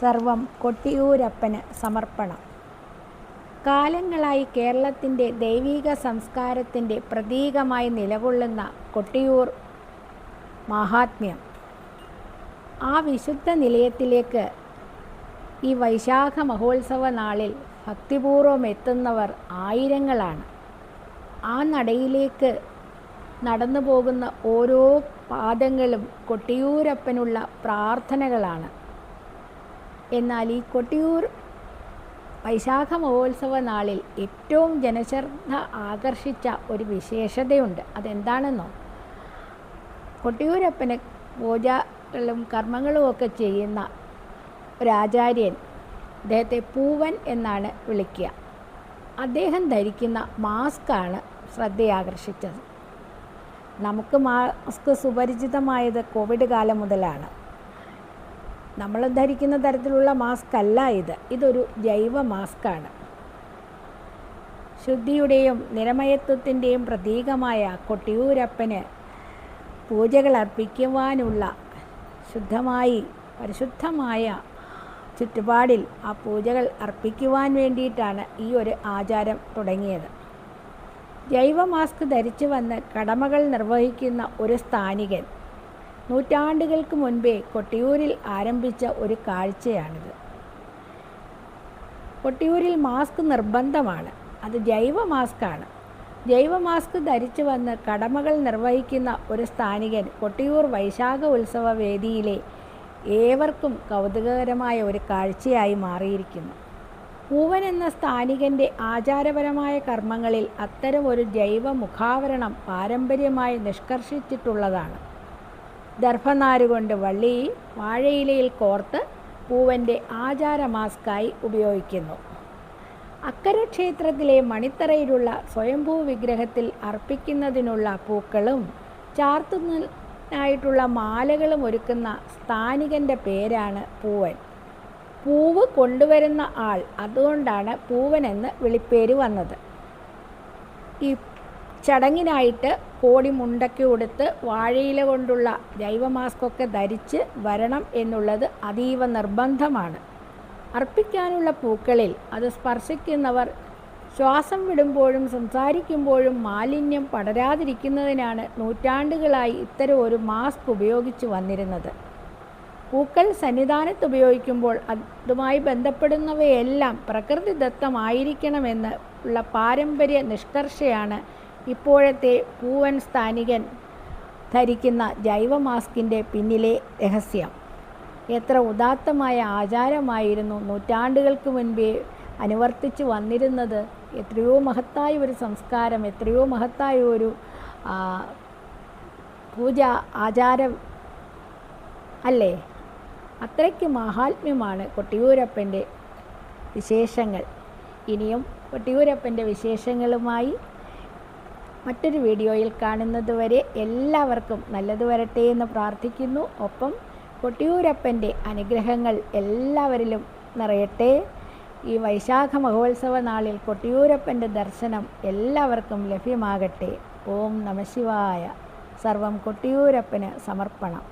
സർവം കൊട്ടിയൂരപ്പന് സമർപ്പണം. കാലങ്ങളായി കേരളത്തിൻ്റെ ദൈവിക സംസ്കാരത്തിൻ്റെ പ്രതീകമായി നിലകൊള്ളുന്ന കൊട്ടിയൂർ മാഹാത്മ്യം, ആ വിശുദ്ധ നിലയത്തിലേക്ക് ഈ വൈശാഖ മഹോത്സവ നാളിൽ ഭക്തിപൂർവം എത്തുന്നവർ ആയിരങ്ങളാണ്. ആ നടയിലേക്ക് നടന്നു പോകുന്ന ഓരോ പാദങ്ങളും കൊട്ടിയൂരപ്പനുള്ള പ്രാർത്ഥനകളാണ്. എന്നാൽ ഈ കൊട്ടിയൂർ വൈശാഖ മഹോത്സവ നാളിൽ ഏറ്റവും ജനശ്രദ്ധ ആകർഷിച്ച ഒരു വിശേഷതയുണ്ട്. അതെന്താണെന്നോ, കൊട്ടിയൂരപ്പന് പൂജകളും കർമ്മങ്ങളും ഒക്കെ ചെയ്യുന്ന ഒരാചാര്യൻ, അദ്ദേഹത്തെ പൂവൻ എന്നാണ് വിളിക്കുക. അദ്ദേഹം ധരിക്കുന്ന മാസ്കാണ് ശ്രദ്ധയാകർഷിച്ചത്. നമുക്ക് മാസ്ക് സുപരിചിതമായത് കോവിഡ് കാലം മുതലാണ്. നമ്മൾ ധരിക്കുന്ന തരത്തിലുള്ള മാസ്ക് അല്ല ഇതൊരു ജൈവ മാസ്കാണ്. ശുദ്ധിയുടെയും നിരമയത്വത്തിൻ്റെയും പ്രതീകമായ കൊട്ടിയൂരപ്പന് പൂജകൾ അർപ്പിക്കുവാനുള്ള പരിശുദ്ധമായ ചുറ്റുപാടിൽ ആ പൂജകൾ അർപ്പിക്കുവാൻ വേണ്ടിയിട്ടാണ് ഈ ഒരു ആചാരം തുടങ്ങിയത്. ജൈവ മാസ്ക് ധരിച്ചു വന്ന് കടമകൾ നിർവഹിക്കുന്ന ഒരു സ്ഥാനികൻ നൂറ്റാണ്ടുകൾക്ക് മുൻപേ കൊട്ടിയൂരിൽ ആരംഭിച്ച ഒരു കാഴ്ചയാണിത്. കൊട്ടിയൂരിൽ മാസ്ക് നിർബന്ധമാണ്. അത് ജൈവ മാസ്കാണ്. ജൈവ മാസ്ക് ധരിച്ചു വന്ന് കടമകൾ നിർവഹിക്കുന്ന ഒരു സ്ഥാനികൻ കൊട്ടിയൂർ വൈശാഖ ഉത്സവ വേദിയിലെ ഏവർക്കും കൗതുകകരമായ ഒരു കാഴ്ചയായി മാറിയിരിക്കുന്നു. പൂവൻ എന്ന സ്ഥാനികൻ്റെ ആചാരപരമായ കർമ്മങ്ങളിൽ അത്തരം ഒരു ജൈവ മുഖാവരണം പാരമ്പര്യമായി നിഷ്കർഷിച്ചിട്ടുള്ളതാണ്. ദർഭനാരുകൊണ്ട് വള്ളി വാഴയിലയിൽ കോർത്ത് പൂവൻ്റെ ആചാര മാസ്കായി ഉപയോഗിക്കുന്നു. അക്കര ക്ഷേത്രത്തിലെ മണിത്തറയിലുള്ള സ്വയംഭൂ വിഗ്രഹത്തിൽ അർപ്പിക്കുന്നതിനുള്ള പൂക്കളും ചാർത്തുന്നതിനായിട്ടുള്ള മാലകളും ഒരുക്കുന്ന സ്ഥാനികൻ്റെ പേരാണ് പൂവൻ. പൂവ് കൊണ്ടുവരുന്ന ആൾ, അതുകൊണ്ടാണ് പൂവൻ എന്ന് വിളിപ്പേര് വന്നത്. ഈ ചടങ്ങിനായിട്ട് കോടി മുണ്ടയ്ക്ക് കൊടുത്ത് വാഴയില കൊണ്ടുള്ള ജൈവ മാസ്കൊക്കെ ധരിച്ച് വരണം എന്നുള്ളത് അതീവ നിർബന്ധമാണ്. അർപ്പിക്കാനുള്ള പൂക്കളിൽ അത് സ്പർശിക്കുന്നവർ ശ്വാസം വിടുമ്പോഴും സംസാരിക്കുമ്പോഴും മാലിന്യം പടരാതിരിക്കുന്നതിനാണ് നൂറ്റാണ്ടുകളായി ഇത്തരം ഒരു മാസ്ക് ഉപയോഗിച്ച് വന്നിരുന്നത്. പൂക്കൾ സന്നിധാനത്ത് ഉപയോഗിക്കുമ്പോൾ അതുമായി ബന്ധപ്പെടുന്നവയെല്ലാം പ്രകൃതിദത്തമായിരിക്കണമെന്ന് ഉള്ള പാരമ്പര്യ നിഷ്കർഷയാണ് ഇപ്പോഴത്തെ പൂവൻ സ്ഥാനികൻ ധരിക്കുന്ന ജൈവ മാസ്കിൻ്റെ പിന്നിലെ രഹസ്യം. എത്ര ഉദാത്തമായ ആചാരമായിരുന്നു നൂറ്റാണ്ടുകൾക്ക് മുൻപേ അനുവർത്തിച്ച് വന്നിരുന്നത്. എത്രയോ മഹത്തായ ഒരു സംസ്കാരം, എത്രയോ മഹത്തായ ഒരു പൂജ ആചാരം അല്ലേ. അത്രയ്ക്ക് മഹാത്മ്യമാണ് കൊട്ടിയൂരപ്പൻ്റെ വിശേഷങ്ങൾ. ഇനിയും കൊട്ടിയൂരപ്പൻ്റെ വിശേഷങ്ങളുമായി മറ്റൊരു വീഡിയോയിൽ കാണുന്നത് വരെ എല്ലാവർക്കും നല്ലത് വരട്ടെ എന്ന് പ്രാർത്ഥിക്കുന്നു. ഒപ്പം കൊട്ടിയൂരപ്പൻ്റെ അനുഗ്രഹങ്ങൾ എല്ലാവരിലും നിറയട്ടെ. ഈ വൈശാഖ മഹോത്സവ നാളിൽ കൊട്ടിയൂരപ്പൻ്റെ ദർശനം എല്ലാവർക്കും ലഭ്യമാകട്ടെ. ഓം നമഃശിവായ. സർവം കൊട്ടിയൂരപ്പന് സമർപ്പണം.